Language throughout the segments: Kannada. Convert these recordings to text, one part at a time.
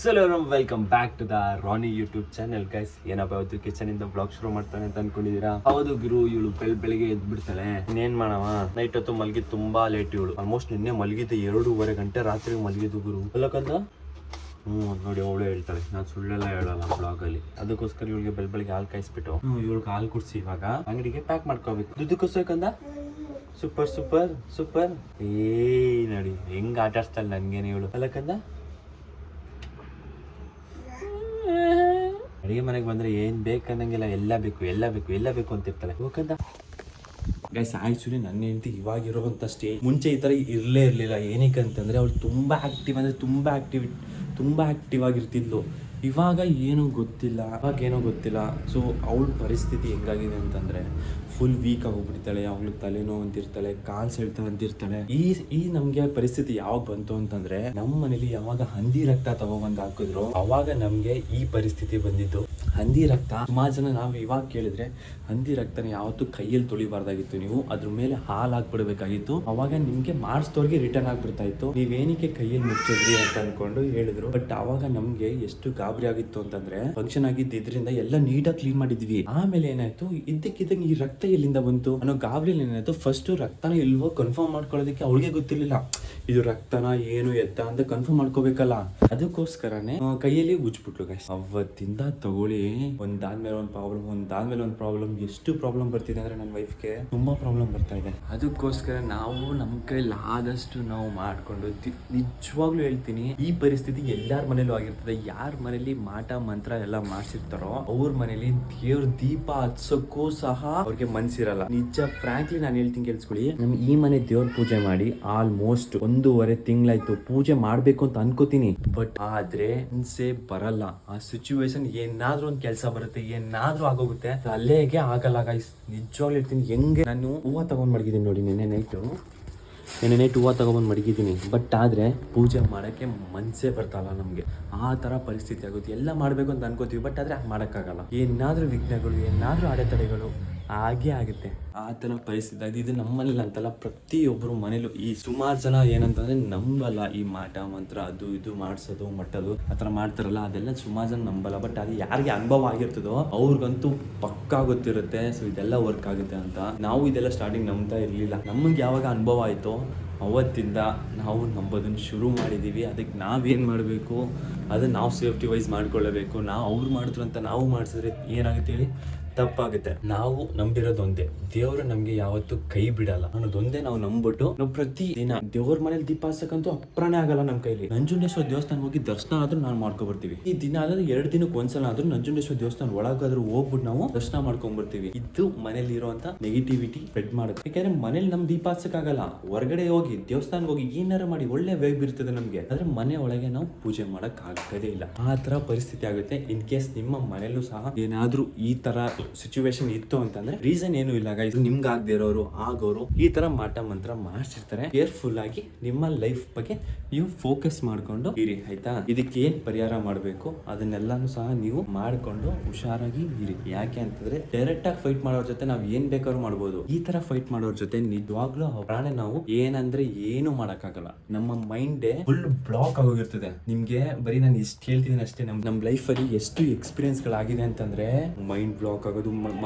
Hello welcome back to the Rani YouTube channel guys. ಏನಪ್ಪ ಇವತ್ತು ಕಿಚನ್ ಇಂದ ಬ್ಲಾಗ್ ಶುರು ಮಾಡ್ತಾನೆ ಅಂತ ಅನ್ಕೊಂಡಿದೀರಾ? ಹೌದು ಗುರು, ಇವಳು ಬೆಳಿಗ್ಗೆ ಎದ್ದು ಬಿಡ್ತಾಳೆ. ಇನ್ನೇನ್ ಮಾಡವ, ನೈಟ್ ಹೊತ್ತು ಮಲಗಿ ತುಂಬಾ ಲೇಟ್. ಇವಳು ಆಲ್ಮೋಸ್ಟ್ ನಿನ್ನೆ ಮಲಗಿದ್ದೆ 2:30 ಗಂಟೆ ರಾತ್ರಿ ಮಲಗಿದ್ದು ಗುರು. ಅಲ್ಲಕ್ಕಂತ ನೋಡಿ ಅವಳು ಹೇಳ್ತಾಳೆ, ನಾನು ಸುಳ್ಳೆಲ್ಲ ಹೇಳಲ್ಲ ಬ್ಲಾಗ್ ಅಲ್ಲಿ. ಅದಕ್ಕೋಸ್ಕರ ಇವಳಿಗೆ ಬೆಳಿಗ್ಗೆ ಹಾಲು ಕಾಯಿಸ್ಬಿಟ್ಟು ಇವಳಿಗೆ ಹಾಲು ಕುಡಿಸಿ ಇವಾಗ ಅಂಗಡಿಗೆ ಪ್ಯಾಕ್ ಮಾಡ್ಕೋಬೇಕು. ದುಡ್ಡುಕ್ಕೋಸ್ಕಂದ ಸೂಪರ್ ಸೂಪರ್ ಸೂಪರ್. ನೋಡಿ ಹೆಂಗ್ ಆಟ ಆಡ್ತಾಳೆ ನನ್ಗೇನೆ ಇವಳು. ಅಲ್ಲಕ್ಕಂದ ಅಡಿಗೆ ಮನೆಗೆ ಬಂದ್ರೆ ಏನ್ ಬೇಕನ್ನಂಗಿಲ್ಲ, ಎಲ್ಲ ಬೇಕು ಅಂತಿರ್ತಾಳೆ. ಹೋಗಂತ ಗೈಸ್, ಆಕ್ಚುಲಿ ನನ್ನ ಹೆಂಡತಿ ಇವಾಗಿರುವಂಥ ಸ್ಟೇಜ್ ಮುಂಚೆ ಈ ಥರ ಇರಲೇ ಇರಲಿಲ್ಲ. ಏನಕ್ಕೆ ಅಂತಂದರೆ ಅವಳು ತುಂಬ ಆ್ಯಕ್ಟಿವ್ ಆಗಿರ್ತಿದ್ಲು. ಇವಾಗ ಏನೋ ಗೊತ್ತಿಲ್ಲ. ಸೊ ಅವಳ ಪರಿಸ್ಥಿತಿ ಹೆಂಗಾಗಿದೆ ಅಂತಂದರೆ ಫುಲ್ ವೀಕ್ ಆಗೋಗ್ಬಿಡ್ತಾಳೆ. ಅವಳು ತಲೆನೋವು ಅಂತಿರ್ತಾಳೆ, ಕಾಲು ಸೆಳ್ತಾ ಅಂತಿರ್ತಾಳೆ. ಈ ನಮಗೆ ಪರಿಸ್ಥಿತಿ ಯಾವಾಗ ಬಂತು ಅಂತಂದರೆ, ನಮ್ಮ ಮನೇಲಿ ಯಾವಾಗ ಹಂದಿ ರಕ್ತ ತಗೊಬಂದು ಹಾಕಿದ್ರು ಅವಾಗ ನಮಗೆ ಈ ಪರಿಸ್ಥಿತಿ ಬಂದಿದ್ದು. ಹಂದಿ ರಕ್ತ ಸುಮಾರು ಜನ ನಾವು ಇವಾಗ ಕೇಳಿದ್ರೆ, ಹಂದಿ ರಕ್ತನ ಯಾವತ್ತೂ ಕೈಯಲ್ಲಿ ತೊಳಿಬಾರ್ದಾಗಿತ್ತು. ನೀವು ಅದ್ರ ಮೇಲೆ ಹಾಲು ಹಾಕ್ಬಿಡ್ಬೇಕಾಗಿತ್ತು. ಅವಾಗ ನಿಮ್ಗೆ ಮಾಡಿಸಿದವ್ರಿಗೆ ರಿಟರ್ನ್ ಆಗ್ಬಿಡ್ತಾ ಇತ್ತು. ನೀವೇನಕ್ಕೆ ಕೈಯಲ್ಲಿ ಮುಚ್ಚಿದ್ರಿ ಅಂತ ಅನ್ಕೊಂಡು ಹೇಳಿದ್ರು. ಬಟ್ ಅವಾಗ ನಮ್ಗೆ ಎಷ್ಟು ಗಾಬರಿ ಆಗಿತ್ತು ಅಂತಂದ್ರೆ, ಫಂಕ್ಷನ್ ಆಗಿದ್ದು ಇದರಿಂದ ಎಲ್ಲ ನೀಟಾಗಿ ಕ್ಲೀನ್ ಮಾಡಿದ್ವಿ. ಆಮೇಲೆ ಏನಾಯ್ತು, ಇದ್ದಕ್ಕಿದ್ದಂಗೆ ಈ ರಕ್ತ ಎಲ್ಲಿಂದ ಬಂತು ಅನ್ನೋ ಗಾಬರಿಯಲ್ಲಿ ಏನಾಯ್ತು, ಫಸ್ಟ್ ರಕ್ತನ ಇಲ್ವೋ ಕನ್ಫರ್ಮ್ ಮಾಡ್ಕೊಳ್ಳೋದಕ್ಕೆ ಅವಳಿಗೆ ಗೊತ್ತಿರ್ಲಿಲ್ಲ. ಇದು ರಕ್ತನ ಏನು ಎತ್ತ ಅಂತ ಕನ್ಫರ್ಮ್ ಮಾಡ್ಕೋಬೇಕಲ್ಲ, ಅದಕ್ಕೋಸ್ಕರನೇ ಕೈಯಲ್ಲಿ ಉಜ್ಬಿಟ್ಲು ಗೈಸ್. ಅವತ್ತಿಂದ ತಗೊಳ್ಳಿ ಒಂದಾದ್ಮೇಲೆ ಒಂದು ಪ್ರಾಬ್ಲಮ್ ಎಷ್ಟು ಪ್ರಾಬ್ಲಮ್ ಬರ್ತಿದೆ ಅಂದ್ರೆ, ನನ್ನ ವೈಫ್ಗೆ ತುಂಬಾ ಪ್ರಾಬ್ಲಮ್ ಬರ್ತಾ ಇದೆ. ಅದಕ್ಕೋಸ್ಕರ ನಾವು ನಮ್ಮ ಕೈಲಿ ಆದಷ್ಟು ನಾವು ಮಾಡ್ಕೊಂಡು, ನಿಜವಾಗ್ಲೂ ಹೇಳ್ತೀನಿ, ಈ ಪರಿಸ್ಥಿತಿ ಎಲ್ಲಾರ ಮನೇಲೂ ಆಗಿರ್ತದೆ. ಯಾರ ಮನೇಲಿ ಮಾಟ ಮಂತ್ರ ಎಲ್ಲ ಮಾಡ್ಸಿರ್ತಾರೋ ಅವ್ರ ಮನೇಲಿ ದೇವ್ರ ದೀಪ ಹಚ್ಚಕ್ಕೂ ಸಹ ಅವ್ರಿಗೆ ಮನ್ಸಿರಲ್ಲ. ನಿಜ ಫ್ರಾಂಕ್ಲಿ ನಾನು ಹೇಳ್ತೀನಿ, ಕೇಳಿಸ್ಕೊಳ್ಳಿ. ನಮ್ ಈ ಮನೆ ದೇವ್ರ ಪೂಜೆ ಮಾಡಿ ಆಲ್ಮೋಸ್ಟ್ 1.5 ತಿಂಗಳಾಯ್ತು. ಪೂಜೆ ಮಾಡ್ಬೇಕು ಅಂತ ಅನ್ಕೋತೀನಿ, ಬಟ್ ಆದ್ರೆ ಮನ್ಸೇ ಬರಲ್ಲ. ಆ ಸಿಚುವೇಶನ್ ಏನಾದ್ರೂ ಒಂದು ಕೆಲಸ ಬರುತ್ತೆ, ಏನಾದ್ರೂ ಆಗೋಗುತ್ತೆ, ಅಲ್ಲೇಗೆ ಆಗಲ್ಲ ಗೈಸ್. ನಿಜವಾಗ್ಲೂ ಹೇಳ್ತೀನಿ, ಹೆಂಗೆ ನಾನು ಹೂವು ತಗೊಂಡ್ ಮಡಗಿದ್ದೀನಿ ನೋಡಿ. ನೆನ್ನೆ ನೈಟ್ ಹೂವು ತಗೊಂಡ್ಬಂದು ಮಡಗಿದ್ದೀನಿ. ಬಟ್ ಆದರೆ ಪೂಜೆ ಮಾಡೋಕ್ಕೆ ಮನಸ್ಸೇ ಬರ್ತಲ್ಲ ನಮಗೆ. ಆ ಥರ ಪರಿಸ್ಥಿತಿ ಆಗುತ್ತೆ. ಎಲ್ಲ ಮಾಡಬೇಕು ಅಂತ ಅನ್ಕೋತೀವಿ, ಬಟ್ ಆದರೆ ಮಾಡೋಕ್ಕಾಗಲ್ಲ. ಏನಾದರೂ ವಿಘ್ನಗಳು, ಏನಾದರೂ ಅಡೆತಡೆಗಳು ಹಾಗೇ ಆಗುತ್ತೆ. ಆ ಥರ ಪರಿಸ್ಥಿತಿ ಆಗಿದೆ. ಇದು ನಮ್ಮಲ್ಲಿ ಅಂತಲ್ಲ, ಪ್ರತಿಯೊಬ್ಬರು ಮನೇಲೂ. ಈ ಸುಮಾರು ಜನ ಏನಂತಂದರೆ ನಂಬಲ್ಲ ಈ ಮಾಟ ಮಂತ್ರ, ಅದು ಇದು ಮಾಡಿಸೋದು ಮಟ್ಟದು ಆ ಥರ ಮಾಡ್ತಾರಲ್ಲ, ಅದೆಲ್ಲ ಸುಮಾರು ಜನ ನಂಬಲ್ಲ. ಬಟ್ ಅದು ಯಾರಿಗೆ ಅನುಭವ ಆಗಿರ್ತದೋ ಅವ್ರಿಗಂತೂ ಪಕ್ಕಾ ಗೊತ್ತಿರುತ್ತೆ. ಸೊ ಇದೆಲ್ಲ ವರ್ಕ್ ಆಗುತ್ತೆ ಅಂತ. ನಾವು ಇದೆಲ್ಲ ಸ್ಟಾರ್ಟಿಂಗ್ ನಂಬ್ತಾ ಇರಲಿಲ್ಲ. ನಮಗೆ ಯಾವಾಗ ಅನುಭವ ಆಯಿತೋ ಅವತ್ತಿಂದ ನಾವು ನಂಬೋದನ್ನು ಶುರು ಮಾಡಿದ್ದೀವಿ. ಅದಕ್ಕೆ ನಾವೇನು ಮಾಡಬೇಕು, ಅದನ್ನು ನಾವು ಸೇಫ್ಟಿ ವೈಸ್ ಮಾಡ್ಕೊಳ್ಳಬೇಕು. ನಾವು ಅವ್ರು ಮಾಡಿದ್ರು ಅಂತ ನಾವು ಮಾಡಿಸಿದ್ರೆ ಏನಾಗುತ್ತೆ ಹೇಳಿ, ತಪ್ಪಾಗುತ್ತೆ. ನಾವು ನಂಬಿರೋದು ಒಂದೇ, ದೇವರು ನಮ್ಗೆ ಯಾವತ್ತೂ ಕೈ ಬಿಡಲ್ಲ ಅನ್ನೋದೊಂದೇ ನಾವು ನಂಬಿಟ್ಟು ನಾವು ಪ್ರತಿ ದಿನ ದೇವ್ರ ಮನೇಲಿ ದೀಪ ಹಚ್ಚಕ್ಕಂತೂ ಅಪ್ರಾನೇ ಆಗಲ್ಲ ನಮ್ಮ ಕೈಲಿ. ನಂಜುಂಡೇಶ್ವರ ದೇವಸ್ಥಾನ ಹೋಗಿ ದರ್ಶನ ಆದ್ರೂ ನಾವು ಮಾಡ್ಕೊಬರ್ತೀವಿ. ಈ ದಿನ ಆದ್ರೆ 2 ದಿನಕ್ಕೆ ಒಂದ್ಸಲ ಆದ್ರೂ ನಂಜುಂಡೇಶ್ವರ ದೇವಸ್ಥಾನ ಒಳಗಾದ್ರೂ ಹೋಗ್ಬಿಟ್ಟು ನಾವು ದರ್ಶನ ಮಾಡ್ಕೊಂಡ್ಬರ್ತೀವಿ. ಇದು ಮನೇಲಿ ಇರುವಂತ ನೆಗೆಟಿವಿಟಿ ಸ್ಪ್ರೆಡ್ ಮಾಡುತ್ತೆ. ಯಾಕಂದ್ರೆ ಮನೇಲಿ ನಮ್ ದೀಪ ಹಚ್ಚಕ್ಕಾಗಲ್ಲ, ಹೊರಗಡೆ ಹೋಗಿ ದೇವಸ್ಥಾನಕ್ಕೆ ಹೋಗಿ ಏನಾರ ಮಾಡಿ ಒಳ್ಳೆ ವೈಬ್ ಇರ್ತದೆ ನಮ್ಗೆ. ಆದ್ರೆ ಮನೆ ಒಳಗೆ ನಾವು ಪೂಜೆ ಮಾಡಕ್ ಆಗದೇ ಇಲ್ಲ. ಆ ತರ ಪರಿಸ್ಥಿತಿ ಆಗುತ್ತೆ. ಇನ್ ಕೇಸ್ ನಿಮ್ಮ ಮನೇಲೂ ಸಹ ಏನಾದ್ರೂ ಈ ತರ ಸಿಚುವೇಶನ್ ಇತ್ತು ಅಂತಂದ್ರೆ, ರೀಸನ್ ಏನು ಇಲ್ಲ ಗೈಸ್. ನಿಮ್ಗೆ ಆಗದೆ ಇರೋರು ಆಗೋರು ಈ ತರ ಮಾಟ ಮಂತ್ರ ಮಾಡಿಸಿರ್ತಾರೆ. ಕೇರ್ಫುಲ್ ಆಗಿ ನಿಮ್ಮ ಲೈಫ್ ಬಗ್ಗೆ ನೀವು ಫೋಕಸ್ ಮಾಡ್ಕೊಂಡು ಇರಿ, ಆಯ್ತಾ? ಇದಕ್ಕೆ ಏನ್ ಪರಿಹಾರ ಮಾಡಬೇಕು ಅದನ್ನೆಲ್ಲಾನು ಸಹ ನೀವು ಮಾಡ್ಕೊಂಡು ಹುಷಾರಾಗಿ ಇರಿ. ಯಾಕೆ ಅಂತಂದ್ರೆ, ಡೈರೆಕ್ಟ್ ಆಗಿ ಫೈಟ್ ಮಾಡೋರ್ ಜೊತೆ ನಾವ್ ಏನ್ ಬೇಕಾದ್ರೂ ಮಾಡ್ಬೋದು. ಈ ತರ ಫೈಟ್ ಮಾಡೋರ್ ಜೊತೆ ನಿಜವಾಗ್ಲೂ ಪ್ರಾಣ ನಾವು ಏನಂದ್ರೆ ಏನು ಮಾಡಕ್ಕಾಗಲ್ಲ. ನಮ್ಮ ಮೈಂಡ್ ಫುಲ್ ಬ್ಲಾಕ್ ಆಗೋಗಿರ್ತದೆ. ನಿಮ್ಗೆ ಬರೀ ನಾನು ಇಷ್ಟು ಹೇಳ್ತಿದ್ದೀನಿ ಅಷ್ಟೇ. ನಮ್ ಲೈಫ್ ಅಲ್ಲಿ ಎಷ್ಟು ಎಕ್ಸ್ಪೀರಿಯನ್ಸ್ ಗಳಾಗಿದೆ ಅಂತಂದ್ರೆ, ಮೈಂಡ್ ಬ್ಲಾಕ್ ಆಗೋದು,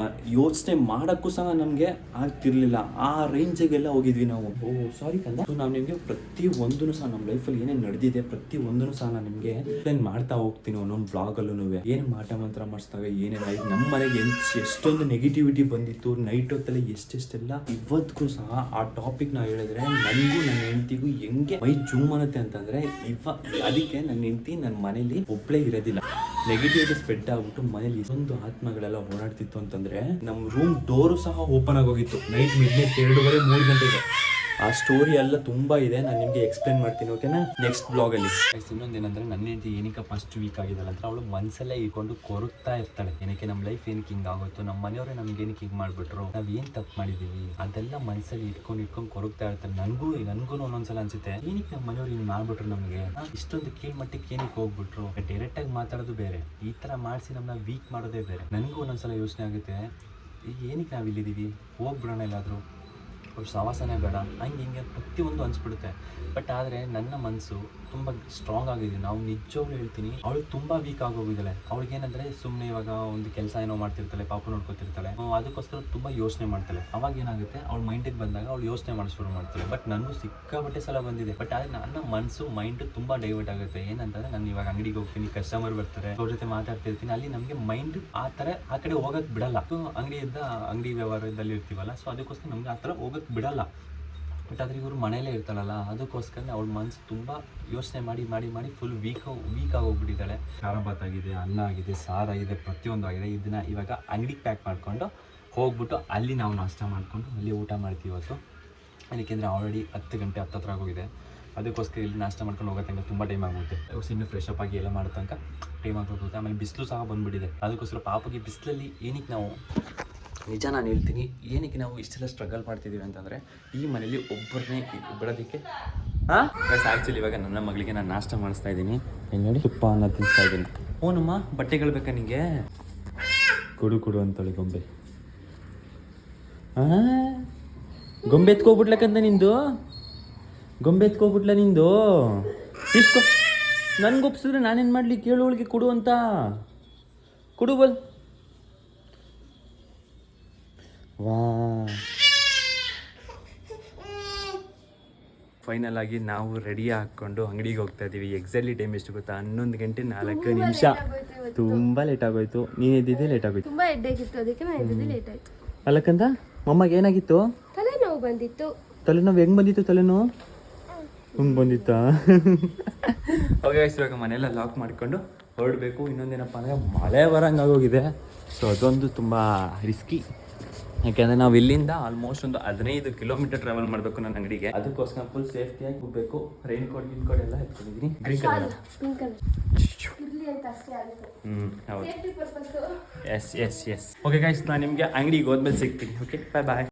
ಯೋಚನೆ ಮಾಡಕ್ಕೂ ಸಹ ನಮ್ಗೆ ಆಗ್ತಿರ್ಲಿಲ್ಲ. ಆ ರೇಂಜಿಗೆಲ್ಲ ಹೋಗಿದ್ವಿ ನಾವು. ಸಾರಿ ಕಂದ. ನಾವು ನಿಮ್ಗೆ ಪ್ರತಿ ಒಂದನ್ನು ಸಹ ನಮ್ಮ ಲೈಫಲ್ಲಿ ಏನೇನು ನಡೆದಿದೆ ಪ್ರತಿ ಒಂದನ್ನು ಸಹ ನಾನು ನಿಮ್ಗೆ ಎಕ್ಸ್ಪ್ಲೈನ್ ಮಾಡ್ತಾ ಹೋಗ್ತೀನಿ ಒಂದೊಂದು ಬ್ಲಾಗ್ ಅಲ್ಲೂ. ಏನ್ ಮಾಟ ಮಂತ್ರ ಮಾಡಿಸಿದಾಗ ಏನೇನಾಯ್ತು, ನಮ್ಮ ಮನೆಗೆ ಎಷ್ಟೊಂದು ನೆಗೆಟಿವಿಟಿ ಬಂದಿತ್ತು, ನೈಟ್ ಹೊತ್ತಲ್ಲಿ ಎಷ್ಟೆಲ್ಲ. ಇವತ್ತಿಗೂ ಸಹ ಆ ಟಾಪಿಕ್ ನಾವು ಹೇಳಿದ್ರೆ ನನಗೂ ನನ್ನ ಹೆಂಡತಿಗೂ ಹೆಂಗೆ ಮೈ ಜುಮ್ ಅನ್ನತ್ತೆ ಅಂತಂದ್ರೆ, ಅದಕ್ಕೆ ನನ್ನ ಹೆಂಡತಿ ನನ್ನ ಮನೇಲಿ ಒಬ್ಳೇ ಇರೋದಿಲ್ಲ. ನೆಗೆಟಿವಿಟಿ ಸ್ಪ್ರೆಡ್ ಆಗ್ಬಿಟ್ಟು ಮನೇಲಿ ಒಂದು ಆತ್ಮಗಳೆಲ್ಲ ಓಡಾಡ್ತಿತ್ತು ಅಂತಂದ್ರೆ, ನಮ್ಮ ರೂಮ್ ಡೋರು ಸಹ ಓಪನ್ ಆಗೋಗಿತ್ತು ನೈಟ್ ಮಿಡ್ನೈಟ್ 2:30-3 ಗಂಟೆಗೆ. ಆ ಸ್ಟೋರಿ ಎಲ್ಲ ತುಂಬಾ ಇದೆ, ನಾನು ನಿಮಗೆ ಎಕ್ಸ್ಪ್ಲೈನ್ ಮಾಡ್ತೀನಿ, ಓಕೆನಾ? ನೆಕ್ಸ್ಟ್ ಬ್ಲಾಗಲ್ಲಿ. ಇನ್ನೊಂದೇನಂದ್ರೆ, ನನ್ನ ಹೆಂಡತಿ ಏನಕ್ಕೆ ಫಸ್ಟ್ ವೀಕ್ ಆಗಿದ್ದಾಳೆ ಅಂತ ಅವಳು ಮನಸ್ಸಲ್ಲೇ ಇಟ್ಕೊಂಡು ಕೊರಗ್ತಾ ಇರ್ತಾಳೆ. ಏನಕ್ಕೆ ನಮ್ಮ ಲೈಫ್ ಏನಕ್ಕೆ ಹಿಂಗೆ ಆಗುತ್ತೋ, ನಮ್ಮ ಮನೆಯವರೇ ನಮ್ಗೆ ಏನಕ್ಕೆ ಹಿಂಗೆ ಮಾಡಿಬಿಟ್ರು, ನಾವು ಏನು ತಪ್ಪು ಮಾಡಿದ್ದೀವಿ, ಅದೆಲ್ಲ ಮನಸ್ಸಲ್ಲಿ ಇಟ್ಕೊಂಡು ಕೊರಗ್ತಾ ಇರ್ತಾಳೆ. ನನಗೂ ಒಂದೊಂದ್ಸಲ ಅನ್ಸುತ್ತೆ, ಏನಕ್ಕೆ ನಮ್ಮ ಮನೆಯವ್ರು ಹಿಂಗೆ ಮಾಡ್ಬಿಟ್ರು, ನಮಗೆ ಇಷ್ಟೊಂದು ಕೀಳ್ಮಟ್ಟಕ್ಕೆ ಏನಕ್ಕೆ ಹೋಗ್ಬಿಟ್ರು. ಡೈರೆಕ್ಟ್ ಆಗಿ ಮಾತಾಡೋದು ಬೇರೆ, ಈ ಥರ ಮಾಡಿಸಿ ನಮ್ಮನ್ನ ವೀಕ್ ಮಾಡೋದೇ ಬೇರೆ. ನನಗೂ ಒಂದೊಂದ್ಸಲ ಯೋಚನೆ ಆಗುತ್ತೆ, ಈಗ ಏನಕ್ಕೆ ನಾವು ಇಲ್ಲಿದ್ದೀವಿ, ಹೋಗ್ಬಿಡೋಣ ಎಲ್ಲಾದರೂ, ಅವ್ರ ಸವಾಸನೇ ಬೇಡ, ಹಂಗೆ ಹಿಂಗೆ ಪ್ರತಿಯೊಂದು ಅನಿಸ್ಬಿಡುತ್ತೆ. ಬಟ್ ಆದರೆ ನನ್ನ ಮನಸ್ಸು ತುಂಬ ಸ್ಟ್ರಾಂಗ್ ಆಗಿದ್ದೀವಿ. ನಾವು ನಿಜವಾಗ್ಲೂ ಹೇಳ್ತೀನಿ, ಅವಳು ತುಂಬ ವೀಕ್ ಆಗೋಗಿದ್ದಾಳೆ. ಅವಳಿಗೆ ಏನಂದರೆ ಸುಮ್ಮನೆ ಇವಾಗ ಒಂದು ಕೆಲಸ ಏನೋ ಮಾಡ್ತಿರ್ತಾಳೆ, ಪಾಪ ನೋಡ್ಕೊತಿರ್ತಾಳೆ, ಅದಕ್ಕೋಸ್ಕರ ತುಂಬ ಯೋಚನೆ ಮಾಡ್ತಾಳೆ. ಅವಾಗ ಏನಾಗುತ್ತೆ, ಅವಳ ಮೈಂಡಿಗೆ ಬಂದಾಗ ಅವಳು ಯೋಚನೆ ಮಾಡಿ ಶುರು ಮಾಡ್ತಾಳೆ. ಬಟ್ ನನಗೂ ಸಿಕ್ಕಾಪಟ್ಟೆ ಸಲ ಬಂದಿದೆ. ಬಟ್ ಆದರೆ ನನ್ನ ಮನಸ್ಸು ಮೈಂಡ್ ತುಂಬ ಡೈವರ್ಟ್ ಆಗುತ್ತೆ. ಏನಂತಂದರೆ ನಾನು ಇವಾಗ ಅಂಗಡಿಗೆ ಹೋಗ್ತೀನಿ, ಕಸ್ಟಮರ್ ಬರ್ತಾರೆ, ಅವ್ರ ಜೊತೆ ಮಾತಾಡ್ತಿರ್ತೀನಿ, ಅಲ್ಲಿ ನಮಗೆ ಮೈಂಡ್ ಆ ಕಡೆ ಹೋಗಕ್ಕೆ ಬಿಡಲ್ಲ. ಅಂಗಡಿ ವ್ಯವಹಾರದಲ್ಲಿ ಇರ್ತೀವಲ್ಲ, ಸೊ ಅದಕ್ಕೋಸ್ಕರ ನಮ್ಗೆ ಆ ಥರ ಹೋಗಕ್ಕೆ ಬಿಡಲ್ಲ. ಬಟ್ ಆದರೆ ಇವರು ಮನೆಯಲ್ಲೇ ಇರ್ತಾಳಲ್ಲ, ಅದಕ್ಕೋಸ್ಕರ ಅವಳ ಮನಸ್ಸು ತುಂಬ ಯೋಚನೆ ಮಾಡಿ ಫುಲ್ ವೀಕ್ ಆಗೋಗ್ಬಿಟ್ಟಿದ್ದಾಳೆ. ಖಾರ ಭಾತ್ ಆಗಿದೆ, ಅನ್ನ ಆಗಿದೆ, ಸಾರಾಗಿದೆ, ಪ್ರತಿಯೊಂದು ಆಗಿದೆ. ಇದನ್ನು ಇವಾಗ ಅಂಗಡಿಗೆ ಪ್ಯಾಕ್ ಮಾಡಿಕೊಂಡು ಹೋಗ್ಬಿಟ್ಟು ಅಲ್ಲಿ ನಾವು ನಾಷ್ಟ ಮಾಡಿಕೊಂಡು ಅಲ್ಲಿ ಊಟ ಮಾಡ್ತೀವಿ ಇವತ್ತು. ಅದಕ್ಕೆಂದರೆ ಆಲ್ರೆಡಿ 10 ಗಂಟೆ ಹತ್ತತ್ರ ಆಗೋಗಿದೆ. ಅದಕ್ಕೋಸ್ಕರ ಇಲ್ಲಿ ನಾಷ್ಟ ಮಾಡ್ಕೊಂಡು ಹೋಗೋ ತನಕ ತುಂಬ ಟೈಮ್ ಆಗುತ್ತೆ. ಇನ್ನು ಫ್ರೆಶ್ ಅಪ್ ಆಗಿ ಎಲ್ಲ ಮಾಡೋ ತನಕ ಟೈಮ್ ಆಗೋಗುತ್ತೆ. ಆಮೇಲೆ ಬಿಸಿಲು ಸಹ ಬಂದುಬಿಟ್ಟಿದೆ. ಅದಕ್ಕೋಸ್ಕರ ಪಾಪಗೆ ಬಿಸಿಲಲ್ಲಿ ಏನಕ್ಕೆ ನಾವು, ನಿಜ ನಾನು ಹೇಳ್ತೀನಿ, ಏನಕ್ಕೆ ನಾವು ಇಷ್ಟೆಲ್ಲ ಸ್ಟ್ರಗಲ್ ಮಾಡ್ತಿದ್ದೀವಿ ಅಂತಂದರೆ, ಈ ಮನೇಲಿ ಒಬ್ಬರನ್ನೇ ಬಿಡೋದಕ್ಕೆ ಆ್ಯಕ್ಚುಲಿ ಇವಾಗ ನನ್ನ ಮಗಳಿಗೆ ನಾನು ನಾಷ್ಟ ಮಾಡಿಸ್ತಾ ಇದ್ದೀನಿ. ಏನು ನೋಡಿ, ತುಪ್ಪ ಅನ್ನ ತಿನ್ನಿಸ್ತಾ ಇದ್ದೀನಿ. ಓನಮ್ಮ, ಬಟ್ಟೆಗಳು ಬೇಕಾ ನಿಮಗೆ? ಕೊಡು ಅಂತೇಳಿ ಗೊಂಬೆ. ಗೊಂಬೆ ಎತ್ಕೊಬಿಡ್ಲಕ್ಕಂತ ನಿಂದು, ಗೊಂಬೆ ಎತ್ಕೊಬಿಡ್ಲ ನಿಂದು. ಇಸ್ಕೊ, ನನ್ಗೊಪ್ಸಿದ್ರೆ ನಾನೇನು ಮಾಡಲಿ? ಕೇಳೋಳಿಗೆ ಕೊಡು ಅಂತ, ಕೊಡು ಬಲ್. ವಾ, ಫೈನಲ್ ಆಗಿ ನಾವು ರೆಡಿ ಹಾಕ್ಕೊಂಡು ಅಂಗಡಿಗೆ ಹೋಗ್ತಾ ಇದ್ದೀವಿ. ಎಕ್ಸಾಕ್ಟ್ಲಿ ಟೈಮ್ ಎಷ್ಟು ಗೊತ್ತಾ? 11 ಗಂಟೆ 4 ನಿಮಿಷ. ತುಂಬ ಲೇಟ್ ಆಗೋಯ್ತು. ನೀನು ಎದ್ದಿದ್ದೆ ಲೇಟ್ ಆಗೋಯ್ತು. ತುಂಬ ಹೆಡ್ಡಾಗಿತ್ತು, ಅದಕ್ಕೆ ನಾನು ಎದ್ದಿದ್ದೆ ಲೇಟ್ ಆಯಿತು. ಅಲ್ಲಕ್ಕಂತ ಮಮ್ಮಗೆ ಏನಾಗಿತ್ತು? ತಲೆನೋವು ಬಂದಿತ್ತು. ತಲೆನೋವು ಹೆಂಗೆ ಬಂದಿತ್ತು? ತಲೆನೋವು ಹಿಂಗೆ ಬಂದಿತ್ತಾ? ಅವಾಗ ಇವಾಗ ಮನೆಯೆಲ್ಲ ಲಾಕ್ ಮಾಡಿಕೊಂಡು ಹೊರಡಬೇಕು. ಇನ್ನೊಂದೇನಪ್ಪ ಅಂದರೆ ಮಳೆ ಬರೋಂಗೆ ಆಗೋಗಿದೆ. ಸೊ ಅದೊಂದು ತುಂಬ ರಿಸ್ಕಿ. ಯಾಕೆಂದರೆ ನಾವು ಇಲ್ಲಿಂದ ಆಲ್ಮೋಸ್ಟ್ ಒಂದು 15 ಕಿಲೋಮೀಟರ್ ಟ್ರಾವೆಲ್ ಮಾಡಬೇಕು ನನ್ನ ಅಂಗಡಿಗೆ. ಅದಕ್ಕೋಸ್ಕರ ಫುಲ್ ಸೇಫ್ಟಿಯಾಗಿ ಹೋಗಬೇಕು. ರೈನ್ ಕೋಟ್ ಎಲ್ಲ ಎತ್ಕೊಂಡಿದ್ದೀನಿ. Green colour. ಹೌದು. ಎಸ್. ಓಕೆ ಗೈಸ್, ನಾನು ನಿಮಗೆ ಅಂಗಡಿಗೆ ಹೋದ್ಮೇಲೆ ಸಿಗ್ತೀನಿ. ಓಕೆ, ಬಾಯ್.